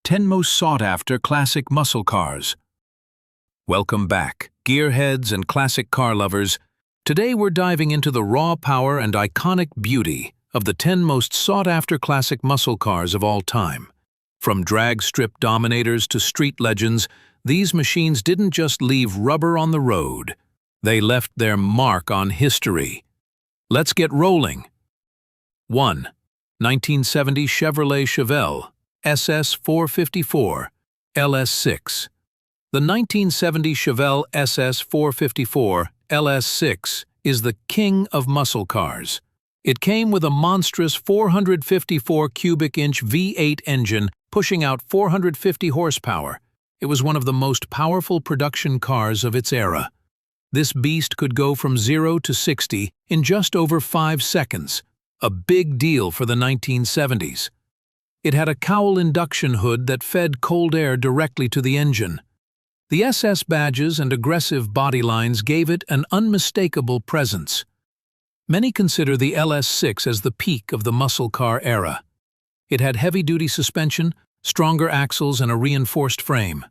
10 Most Sought-After Classic Muscle Cars. Welcome back, gearheads and classic car lovers. Today we're diving into the raw power and iconic beauty of the 10 most sought-after classic muscle cars of all time. From drag strip dominators to street legends, these machines didn't just leave rubber on the road. They left their mark on history. Let's get rolling. 1. 1970 Chevrolet Chevelle SS 454 LS6. The 1970 Chevelle SS 454 LS6 is the king of muscle cars. It came with a monstrous 454 cubic inch V8 engine pushing out 450 horsepower. It was one of the most powerful production cars of its era. This beast could go from 0 to 60 in just over 5 seconds, a big deal for the 1970s. It had a cowl induction hood that fed cold air directly to the engine. The SS badges and aggressive body lines gave it an unmistakable presence. Many consider the LS6 as the peak of the muscle car era. It had heavy-duty suspension, stronger axles, and a reinforced frame.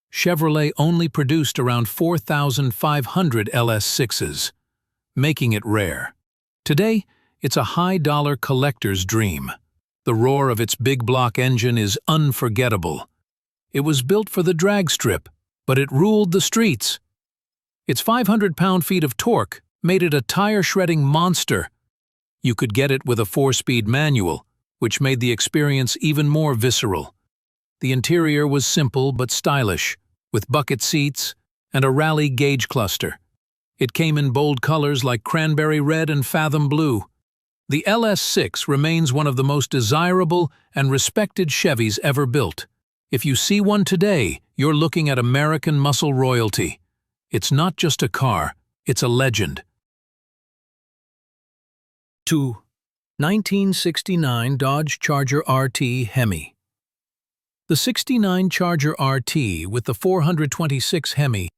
Chevrolet only produced around 4,500 LS6s, making it rare. Today, it's a high-dollar collector's dream. The roar of its big block engine is unforgettable. It was built for the drag strip, but it ruled the streets. Its 500 pound-feet of torque made it a tire-shredding monster. You could get it with a 4-speed manual, which made the experience even more visceral. The interior was simple but stylish, with bucket seats and a rally gauge cluster. It came in bold colors like cranberry red and fathom blue. The LS6 remains one of the most desirable and respected Chevys ever built. If you see one today, you're looking at American muscle royalty. It's not just a car, it's a legend. 2. 1969 Dodge Charger RT HEMI. The 69 Charger RT with the 426 HEMI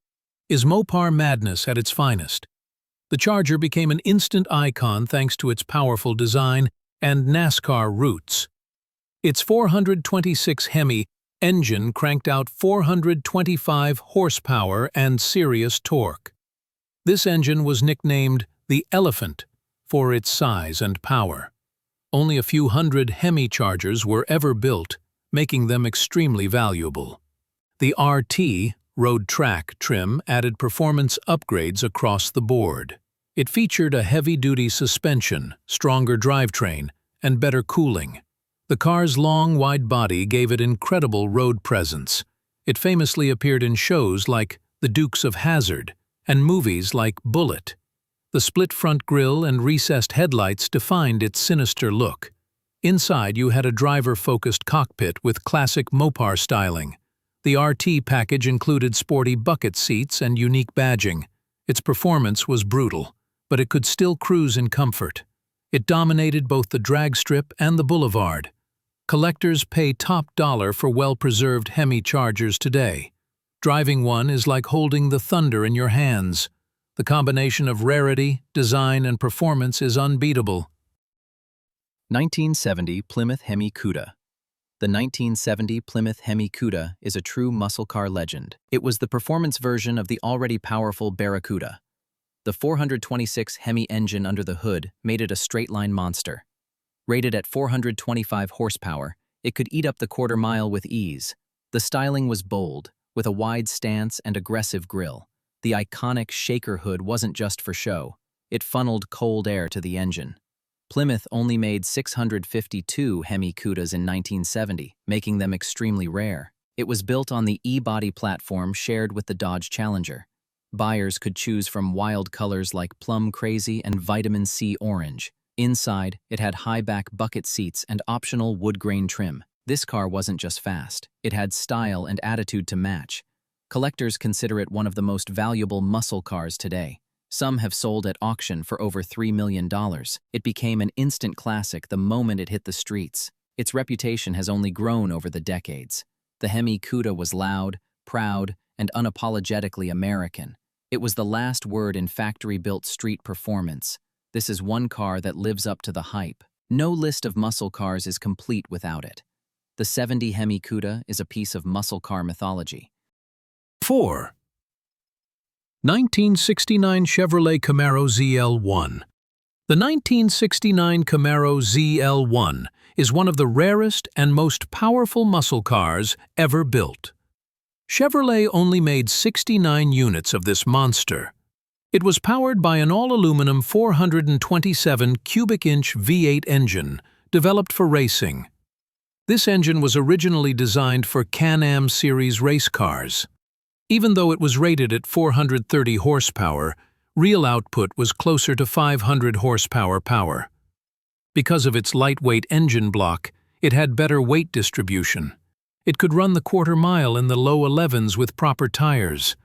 is Mopar madness at its finest. The Charger became an instant icon thanks to its powerful design and NASCAR roots. Its 426 HEMI engine cranked out 425 horsepower and serious torque. This engine was nicknamed the Elephant for its size and power. Only a few hundred HEMI Chargers were ever built, making them extremely valuable. The RT road track trim added performance upgrades across the board. It featured a heavy-duty suspension, stronger drivetrain, and better cooling. The car's long, wide body gave it incredible road presence. It famously appeared in shows like The Dukes of Hazzard and movies like Bullet. The split front grille and recessed headlights defined its sinister look. Inside, you had a driver-focused cockpit with classic Mopar styling. The RT package included sporty bucket seats and unique badging. Its performance was brutal, but it could still cruise in comfort. It dominated both the drag strip and the boulevard. Collectors pay top dollar for well-preserved HEMI Chargers today. Driving one is like holding the thunder in your hands. The combination of rarity, design, and performance is unbeatable. 1970 Plymouth HEMI Cuda. The 1970 Plymouth HEMI Cuda is a true muscle car legend. It was the performance version of the already powerful Barracuda. The 426 HEMI engine under the hood made it a straight-line monster. Rated at 425 horsepower, it could eat up the quarter-mile with ease. The styling was bold, with a wide stance and aggressive grille. The iconic shaker hood wasn't just for show. It funneled cold air to the engine. Plymouth only made 652 HEMI Cudas in 1970, making them extremely rare. It was built on the E-body platform shared with the Dodge Challenger. Buyers could choose from wild colors like plum crazy and vitamin C orange. Inside, it had high-back bucket seats and optional wood grain trim. This car wasn't just fast. It had style and attitude to match. Collectors consider it one of the most valuable muscle cars today. Some have sold at auction for over $3 million. It became an instant classic the moment it hit the streets. Its reputation has only grown over the decades. The HEMI Cuda was loud, proud, and unapologetically American. It was the last word in factory-built street performance. This is one car that lives up to the hype. No list of muscle cars is complete without it. The 70 HEMI CUDA is a piece of muscle car mythology. 4. 1969 Chevrolet Camaro ZL1. The 1969 Camaro ZL1 is one of the rarest and most powerful muscle cars ever built. Chevrolet only made 69 units of this monster. It was powered by an all-aluminum 427 cubic-inch V8 engine developed for racing. This engine was originally designed for Can-Am series race cars. Even though it was rated at 430 horsepower, real output was closer to 500 horsepower power. Because of its lightweight engine block, it had better weight distribution. It could run the quarter mile in the low 11s with proper tires.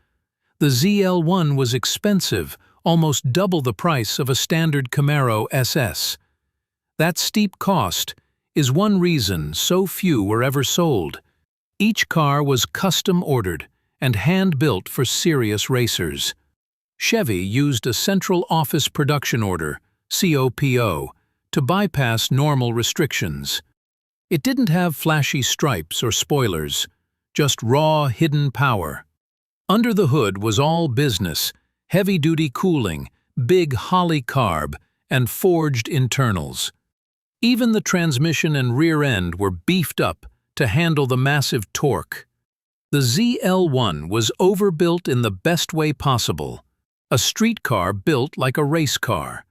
The ZL1 was expensive, almost double the price of a standard Camaro SS. That steep cost is one reason so few were ever sold. Each car was custom-ordered and hand-built for serious racers. Chevy used a Central Office Production Order, COPO, to bypass normal restrictions. It didn't have flashy stripes or spoilers, just raw, hidden power. Under the hood was all business, heavy-duty cooling, big Holley carb, and forged internals. Even the transmission and rear end were beefed up to handle the massive torque. The ZL1 was overbuilt in the best way possible, a street car built like a race car.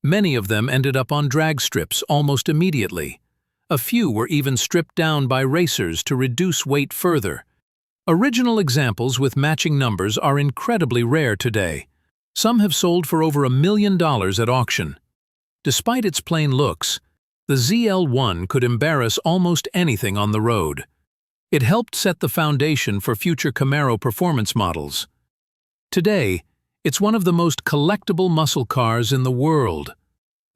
Many of them ended up on drag strips almost immediately. A few were even stripped down by racers to reduce weight further. Original examples with matching numbers are incredibly rare today. Some have sold for over $1 million at auction. Despite its plain looks, the ZL1 could embarrass almost anything on the road. It helped set the foundation for future Camaro performance models. Today, it's one of the most collectible muscle cars in the world.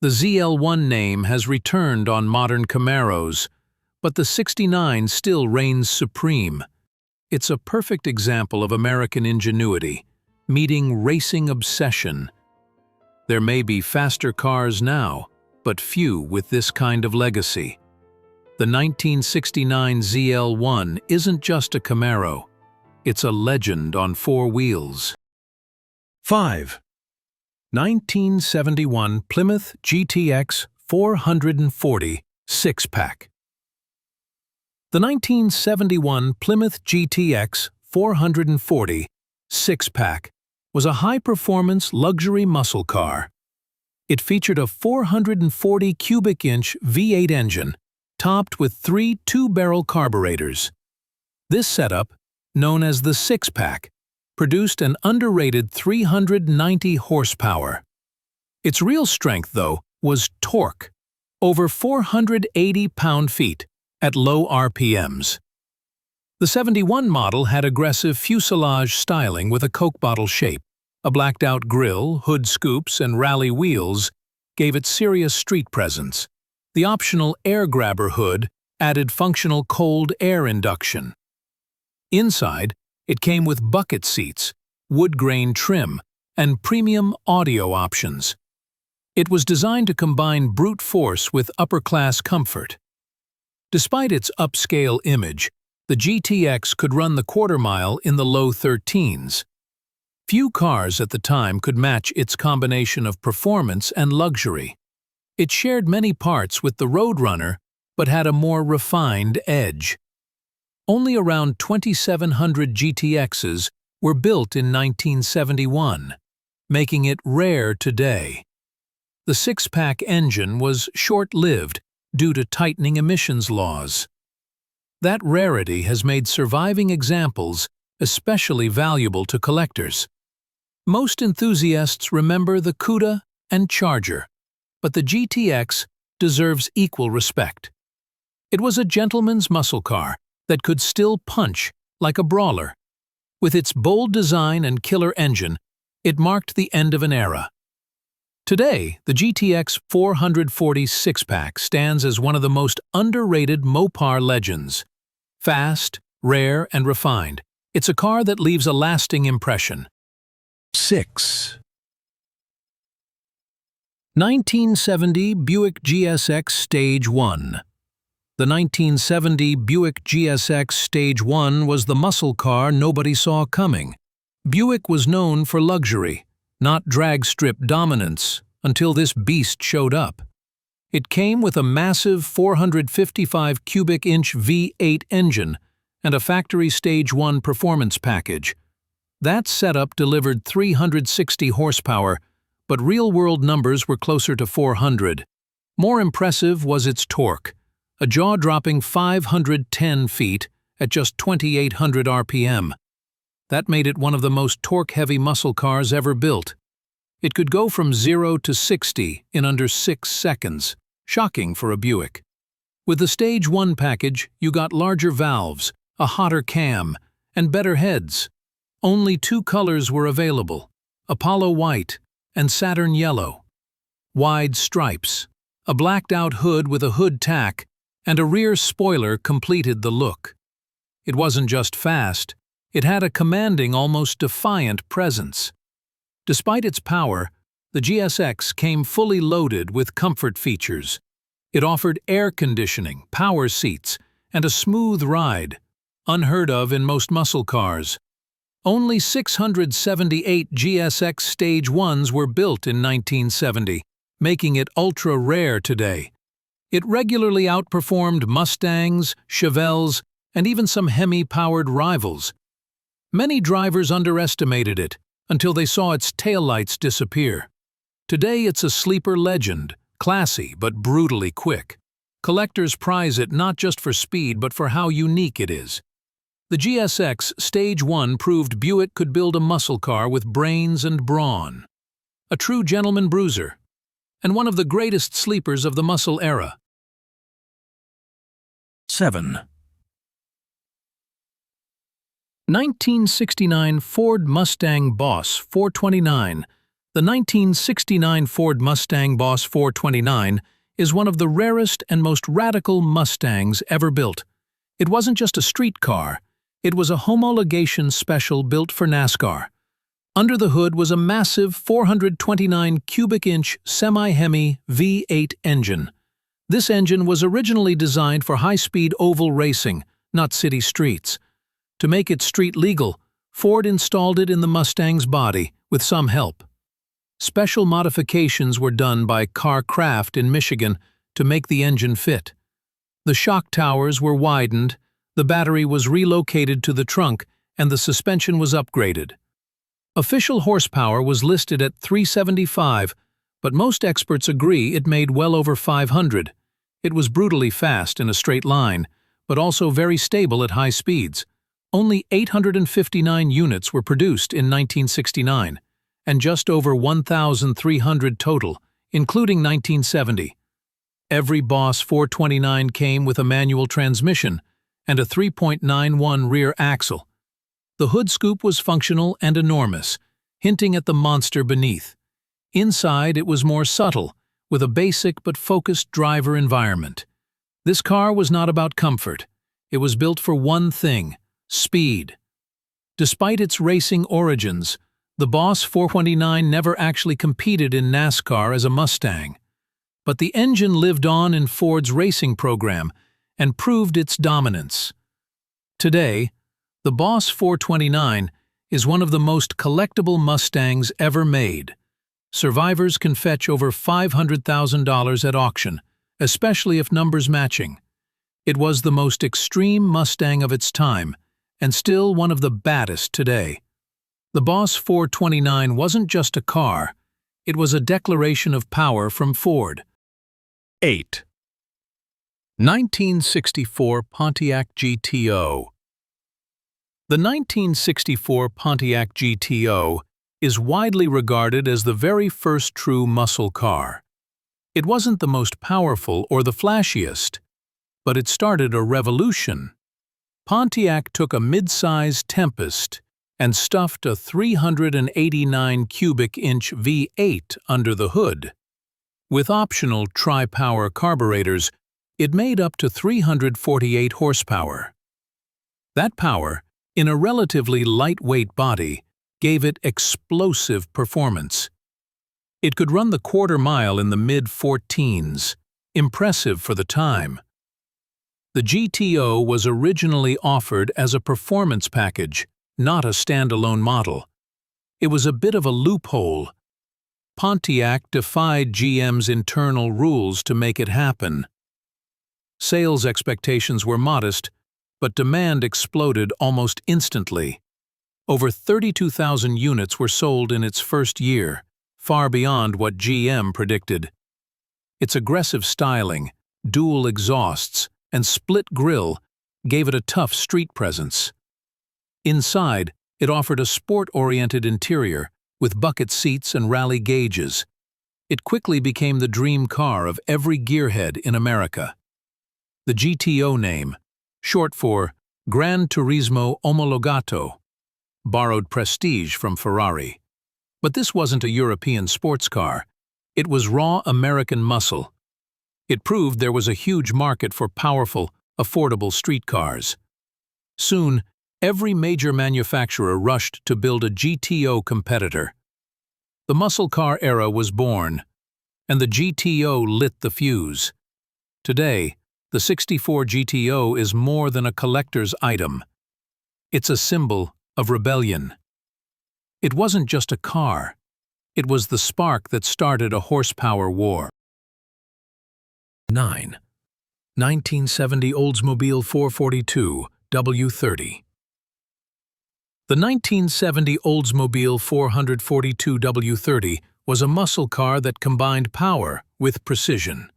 The ZL1 name has returned on modern Camaros, but the 69 still reigns supreme. It's a perfect example of American ingenuity, meeting racing obsession. There may be faster cars now, but few with this kind of legacy. The 1969 ZL1 isn't just a Camaro, it's a legend on four wheels. 5. 1971 Plymouth GTX 440 6-pack. The 1971 Plymouth GTX 440 6-pack was a high-performance luxury muscle car. It featured a 440 cubic-inch V8 engine topped with three 2-barrel carburetors. This setup, known as the 6-pack, produced an underrated 390 horsepower. Its real strength, though, was torque, over 480 pound-feet at low RPMs. The 71 model had aggressive fuselage styling with a Coke bottle shape. A blacked-out grille, hood scoops, and rally wheels gave it serious street presence. The optional air grabber hood added functional cold air induction. Inside, it came with bucket seats, wood grain trim, and premium audio options. It was designed to combine brute force with upper-class comfort. Despite its upscale image, the GTX could run the quarter mile in the low 13s. Few cars at the time could match its combination of performance and luxury. It shared many parts with the Roadrunner, but had a more refined edge. Only around 2,700 GTXs were built in 1971, making it rare today. The 6-pack engine was short-lived due to tightening emissions laws. That rarity has made surviving examples especially valuable to collectors. Most enthusiasts remember the CUDA and Charger, but the GTX deserves equal respect. It was a gentleman's muscle car that could still punch like a brawler. With its bold design and killer engine, it marked the end of an era. Today, the GTX 440 6-pack stands as one of the most underrated Mopar legends. Fast, rare, and refined, it's a car that leaves a lasting impression. 6. 1970 Buick GSX Stage 1. The 1970 Buick GSX Stage 1 was the muscle car nobody saw coming. Buick was known for luxury, not drag strip dominance, until this beast showed up. It came with a massive 455 cubic inch V8 engine and a factory Stage 1 performance package. That setup delivered 360 horsepower, but real-world numbers were closer to 400. More impressive was its torque, a jaw-dropping 510 feet at just 2,800 RPM. That made it one of the most torque-heavy muscle cars ever built. It could go from 0 to 60 in under 6 seconds, shocking for a Buick. With the Stage 1 package, you got larger valves, a hotter cam, and better heads. Only 2 colors were available, Apollo White and Saturn Yellow. Wide stripes, a blacked-out hood with a hood tack, and a rear spoiler completed the look. It wasn't just fast, it had a commanding, almost defiant presence. Despite its power, the GSX came fully loaded with comfort features. It offered air conditioning, power seats, and a smooth ride, unheard of in most muscle cars. Only 678 GSX Stage 1s were built in 1970, making it ultra-rare today. It regularly outperformed Mustangs, Chevelles, and even some HEMI-powered rivals. Many drivers underestimated it until they saw its taillights disappear. Today it's a sleeper legend, classy but brutally quick. Collectors prize it not just for speed but for how unique it is. The GSX Stage 1 proved Buick could build a muscle car with brains and brawn. A true gentleman bruiser, and one of the greatest sleepers of the muscle era. 7. 1969 Ford Mustang Boss 429. The 1969 Ford Mustang Boss 429 is one of the rarest and most radical Mustangs ever built. It wasn't just a street car. It was a homologation special built for NASCAR. Under the hood was a massive 429 cubic inch semi-HEMI V8 engine. This engine was originally designed for high-speed oval racing, not city streets. To make it street legal, Ford installed it in the Mustang's body, with some help. Special modifications were done by Car Craft in Michigan to make the engine fit. The shock towers were widened, the battery was relocated to the trunk, and the suspension was upgraded. Official horsepower was listed at 375, but most experts agree it made well over 500. It was brutally fast in a straight line, but also very stable at high speeds. Only 859 units were produced in 1969, and just over 1,300 total, including 1970. Every Boss 429 came with a manual transmission and a 3.91 rear axle. The hood scoop was functional and enormous, hinting at the monster beneath. Inside, it was more subtle, with a basic but focused driver environment. This car was not about comfort. It was built for one thing: speed. Despite its racing origins, the Boss 429 never actually competed in NASCAR as a Mustang. But the engine lived on in Ford's racing program and proved its dominance. Today, the Boss 429 is one of the most collectible Mustangs ever made. Survivors can fetch over $500,000 at auction, especially if numbers matching. It was the most extreme Mustang of its time, and still one of the baddest today. The Boss 429 wasn't just a car, it was a declaration of power from Ford. 8. 1964 Pontiac GTO. The 1964 Pontiac GTO is widely regarded as the very first true muscle car. It wasn't the most powerful or the flashiest, but it started a revolution. Pontiac took a mid-size Tempest and stuffed a 389 cubic inch V8 under the hood. With optional tri-power carburetors, it made up to 348 horsepower. That power, in a relatively lightweight body, gave it explosive performance. It could run the quarter mile in the mid-14s, impressive for the time. The GTO was originally offered as a performance package, not a standalone model. It was a bit of a loophole. Pontiac defied GM's internal rules to make it happen. Sales expectations were modest, but demand exploded almost instantly. Over 32,000 units were sold in its first year, far beyond what GM predicted. Its aggressive styling, dual exhausts, and split grille gave it a tough street presence. Inside, it offered a sport-oriented interior with bucket seats and rally gauges. It quickly became the dream car of every gearhead in America. The GTO name, short for Gran Turismo Omologato, borrowed prestige from Ferrari. But this wasn't a European sports car. It was raw American muscle. It proved there was a huge market for powerful, affordable street cars. Soon, every major manufacturer rushed to build a GTO competitor. The muscle car era was born, and the GTO lit the fuse. Today, the 64 GTO is more than a collector's item. It's a symbol of rebellion. It wasn't just a car. It was the spark that started a horsepower war. 9. 1970 Oldsmobile 442 W30. The 1970 Oldsmobile 442 W30 was a muscle car that combined power with precision.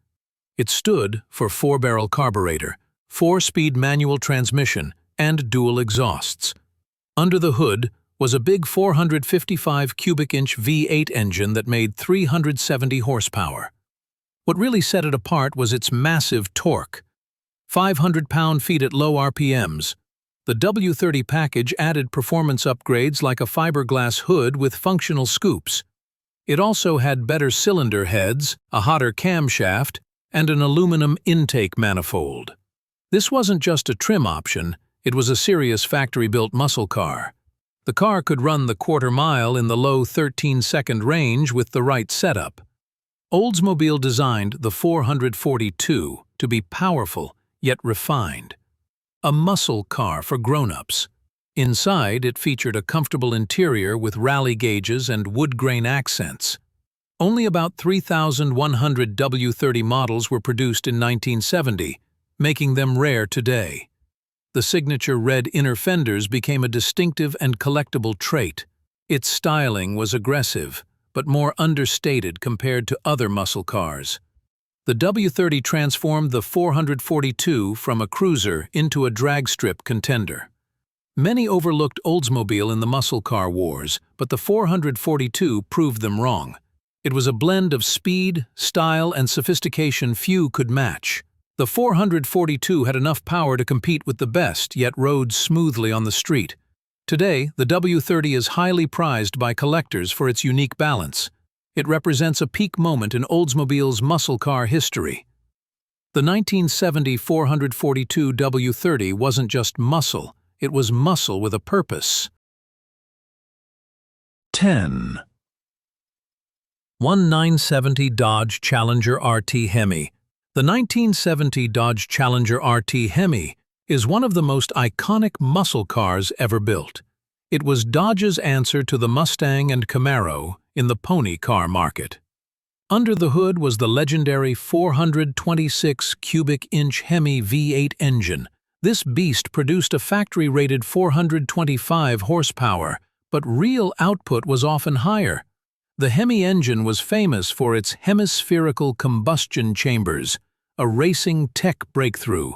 It stood for 4-barrel carburetor, 4-speed manual transmission, and dual exhausts. Under the hood was a big 455 cubic inch V8 engine that made 370 horsepower. What really set it apart was its massive torque. 500 pound-feet at low RPMs. The W30 package added performance upgrades like a fiberglass hood with functional scoops. It also had better cylinder heads, a hotter camshaft, and an aluminum intake manifold. This wasn't just a trim option, it was a serious factory-built muscle car. The car could run the quarter-mile in the low 13-second range with the right setup. Oldsmobile designed the 442 to be powerful yet refined. A muscle car for grown-ups. Inside, it featured a comfortable interior with rally gauges and wood grain accents. Only about 3,100 W30 models were produced in 1970, making them rare today. The signature red inner fenders became a distinctive and collectible trait. Its styling was aggressive, but more understated compared to other muscle cars. The W30 transformed the 442 from a cruiser into a dragstrip contender. Many overlooked Oldsmobile in the muscle car wars, but the 442 proved them wrong. It was a blend of speed, style, and sophistication few could match. The 442 had enough power to compete with the best, yet rode smoothly on the street. Today, the W30 is highly prized by collectors for its unique balance. It represents a peak moment in Oldsmobile's muscle car history. The 1970 442 W30 wasn't just muscle, it was muscle with a purpose. 10. 1970 Dodge Challenger RT HEMI. The 1970 Dodge Challenger RT HEMI is one of the most iconic muscle cars ever built. It was Dodge's answer to the Mustang and Camaro in the pony car market. Under the hood was the legendary 426 cubic inch HEMI V8 engine. This beast produced a factory-rated 425 horsepower, but real output was often higher. The HEMI engine was famous for its hemispherical combustion chambers, a racing tech breakthrough.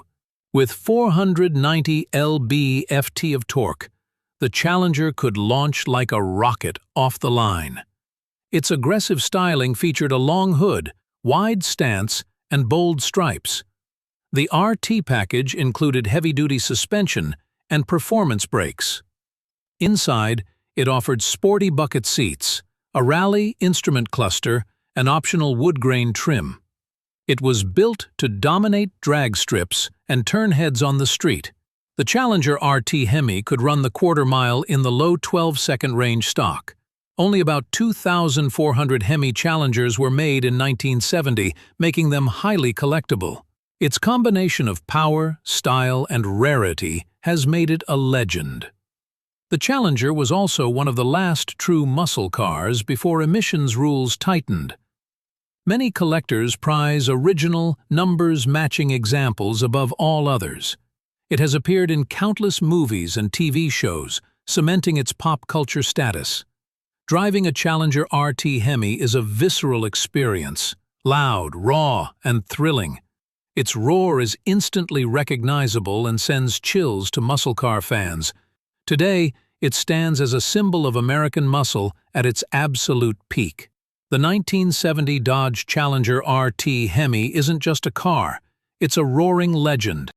With 490 lb-ft of torque, the Challenger could launch like a rocket off the line. Its aggressive styling featured a long hood, wide stance, and bold stripes. The RT package included heavy-duty suspension and performance brakes. Inside, it offered sporty bucket seats, a rally instrument cluster, and optional wood grain trim. It was built to dominate drag strips and turn heads on the street. The Challenger RT HEMI could run the quarter-mile in the low 12-second range stock. Only about 2,400 HEMI Challengers were made in 1970, making them highly collectible. Its combination of power, style, and rarity has made it a legend. The Challenger was also one of the last true muscle cars before emissions rules tightened. Many collectors prize original, numbers-matching examples above all others. It has appeared in countless movies and TV shows, cementing its pop culture status. Driving a Challenger RT HEMI is a visceral experience, loud, raw, and thrilling. Its roar is instantly recognizable and sends chills to muscle car fans. Today, it stands as a symbol of American muscle at its absolute peak. The 1970 Dodge Challenger RT HEMI isn't just a car, it's a roaring legend.